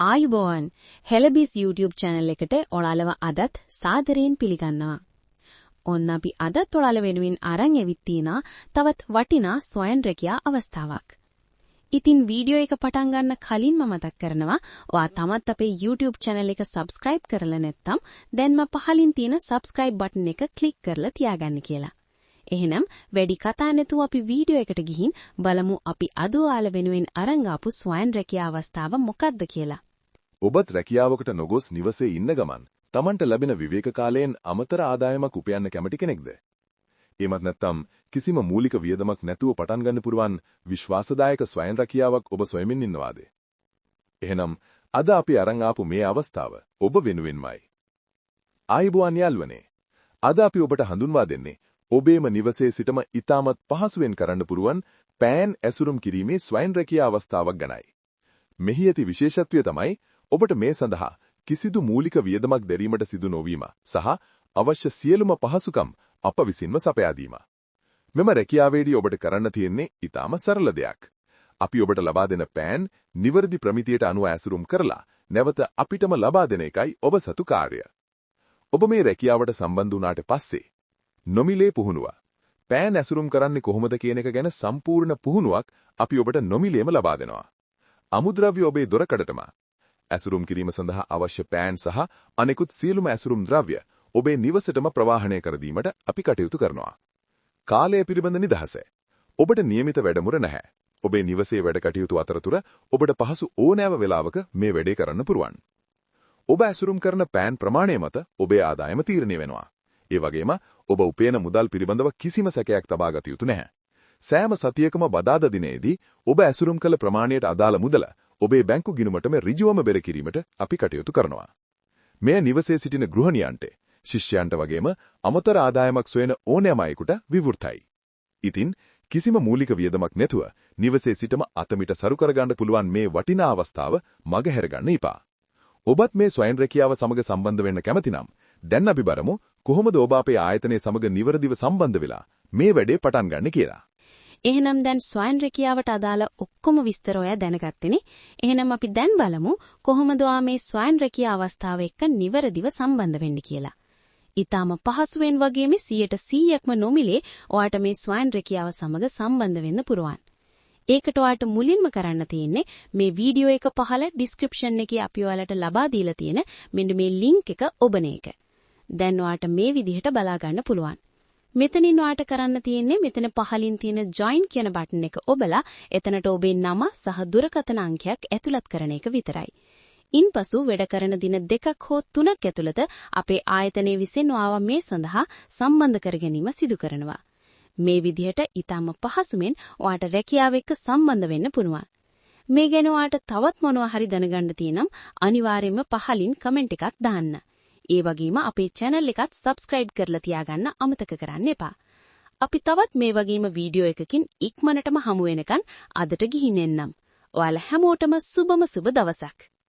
ආයුබෝවන් හෙලබිස් YouTube channel එකට ඔයාලව අදත් සාදරයෙන් පිළිගන්නවා. ඔන්න අපි අදත් ඔයාල වෙනුවෙන් අරන් එවිත් තිනා තවත් වටිනා සොයන් රැකියා අවස්ථාවක්. ඉතින් වීඩියෝ එක පටන් ගන්න කලින්ම මතක් කරනවා ඔයා තමත් අපේ YouTube channel එක subscribe කරලා නැත්නම් දැන්ම පහලින් තියෙන subscribe button එක click කරලා තියාගන්න කියලා. එහෙනම් වැඩි කතා නැතුව අපි වීඩියෝ එකට ගිහින් බලමු අපි අද ඔයාල වෙනුවෙන් අරන් ආපු සොයන් රැකියා අවස්ථාව මොකක්ද කියලා. ඔබත් රැකියාවකට නොගොස් නිවසේ ඉන්න ගමන් Tamanට ලැබෙන විවේක කාලයෙන් අමතර ආදායමක් උපයන්න කැමති කෙනෙක්ද? එහෙමත් නැත්නම් කිසිම මූලික වියදමක් නැතුව පටන් ගන්න පුරුවන් විශ්වාසදායක ස්වයං රැකියාවක් ඔබ සොයමින් ඉන්නවාද? එහෙනම් අද අපි අරන් ආපු මේ අවස්ථාව ඔබ වෙනුවෙන්මයි. ආයුබෝවන් යාළුවනේ. අද අපි ඔබට හඳුන්වා දෙන්නේ ඔබේම නිවසේ සිටම ඉතාමත් පහසුවෙන් කරන්න පුරුවන් පෑන් ඇසුරුම් කිරීමේ ස්වයං රැකියා අවස්ථාවක් ගැනයි. මෙහි ඇති විශේෂත්වය තමයි ඔබට මේ සඳහා කිසිදු මූලික වියදමක් දැරීමට සිදු නොවීම සහ අවශ්‍ය සියලුම පහසුකම් අප විසින්ම සපයා දීම. මෙම රැකියාවේදී ඔබට කරන්න තියෙන්නේ ඊටාම සරල දෙයක්. අපි ඔබට ලබා දෙන පෑන් නිවැරදි ප්‍රමිතියට අනුව ඇසුරුම් කරලා නැවත අපිටම ලබා දෙන එකයි ඔබ සතු කාර්යය. ඔබ මේ රැකියාවට සම්බන්ධ වුණාට පස්සේ නොමිලේ පුහුණුව. පෑන් ඇසුරුම් කරන්නේ කොහොමද කියන එක ගැන සම්පූර්ණ පුහුණුවක් අපි ඔබට නොමිලේම ලබා දෙනවා. අමුද්‍රව්‍ය ඔබේ දොරකඩටම ඇසුරුම් කිරීම සඳහා අවශ්‍ය පෑන් සහ අනෙකුත් සියලුම ඇසුරුම් ද්‍රව්‍ය ඔබේ නිවසටම ප්‍රවාහනය කර දීමට අපි කටයුතු කරනවා. කාලය පිළිබඳ නිදහස. ඔබට નિયમિત වැඩමුර නැහැ. ඔබේ නිවසේ වැඩ කටයුතු අතරතුර ඔබට පහසු ඕනෑම වෙලාවක මේ වැඩේ කරන්න පුරුවන්. ඔබ ඇසුරුම් කරන පෑන් ප්‍රමාණය මත ඔබේ ආදායම තීරණය වෙනවා. ඒ වගේම ඔබ උපයන මුදල් පිළිබඳව කිසිම සැකයක් තබා ගත යුතු නැහැ. සෑම සතියකම බදාදා දිනේදී ඔබ ඇසුරුම් කළ ප්‍රමාණයට අදාළ මුදල ඔබේ බැංකු ගිණුමටම ඍජුවම බෙර කිරීමට අපි කටයුතු කරනවා. මෙය නිවසේ සිටින ගෘහණියන්ට, ශිෂ්‍යයන්ට වගේම අමතර ආදායමක් සොයන ඕනෑම අයෙකුට විවෘතයි. ඉතින් කිසිම මූලික වියදමක් නැතුව නිවසේ සිටම අතමිට සරු කරගන්න පුළුවන් මේ වටිනා අවස්ථාව මගහැර ගන්න එපා. ඔබත් මේ ස්වයං රැකියාව සමග සම්බන්ධ වෙන්න කැමති නම් දැන් අපි බලමු කොහොමද ඔබ අපේ ආයතනයේ සමග නිවැරදිව සම්බන්ධ වෙලා මේ වැඩේ පටන් ගන්න කියලා. එහෙනම් දැන් ස්වයං රැකියාවට අදාළ ඔක්කොම විස්තර ඔයා දැනගත්තනේ. එහෙනම් අපි දැන් බලමු කොහොමද ඔයා මේ ස්වයං රැකියා අවස්ථාව එක්ක නිවැරදිව සම්බන්ධ වෙන්නේ කියලා. ඊටාම පහසුවෙන් වගේම 100%ක්ම නොමිලේ ඔයාට මේ ස්වයං රැකියාව සමග සම්බන්ධ වෙන්න පුරුවන්. ඒකට ඔයාට මුලින්ම කරන්න තියෙන්නේ මේ වීඩියෝ එක පහළ ඩිස්ක්‍රිප්ෂන් එකේ අපි ඔයාලට ලබා දීලා තියෙන මෙන්න මේ ලින්ක් එක ඔබන එක. දැන් ඔයාට මේ විදිහට බලා ගන්න පුළුවන්. මෙතනින් ඔයාට කරන්න තියෙන්නේ මෙතන පහලින් තියෙන join කියන බටන් එක ඔබලා එතනට ඔබේ නම සහ දුරකථන අංකයක් ඇතුළත් කරන එක විතරයි. ඉන්පසු වැඩ කරන දින 2ක් හෝ 3ක් ඇතුළත අපේ ආයතනයේ විසින් ඔයාව මේ සඳහා සම්බන්ධ කර ගැනීම සිදු කරනවා. මේ විදිහට ඊටම පහසුවෙන් ඔයාට රැකියාව එක්ක සම්බන්ධ වෙන්න පුළුවන්. මේ ගැන ඔයාට තවත් මොනවා හරි දැනගන්න තියෙනම් අනිවාර්යයෙන්ම පහලින් කමෙන්ට් එකක් දාන්න. ඒ වගේම අපේ channel එකත් subscribe කරලා තියාගන්න අමතක කරන්න එපා. අපි තවත් මේ වගේම වීඩියෝ එකකින් ඉක්මනටම හමු වෙනකන් අදට ගිහින් එන්නම්. ඔයාලා හැමෝටම සුබම සුබ දවසක්.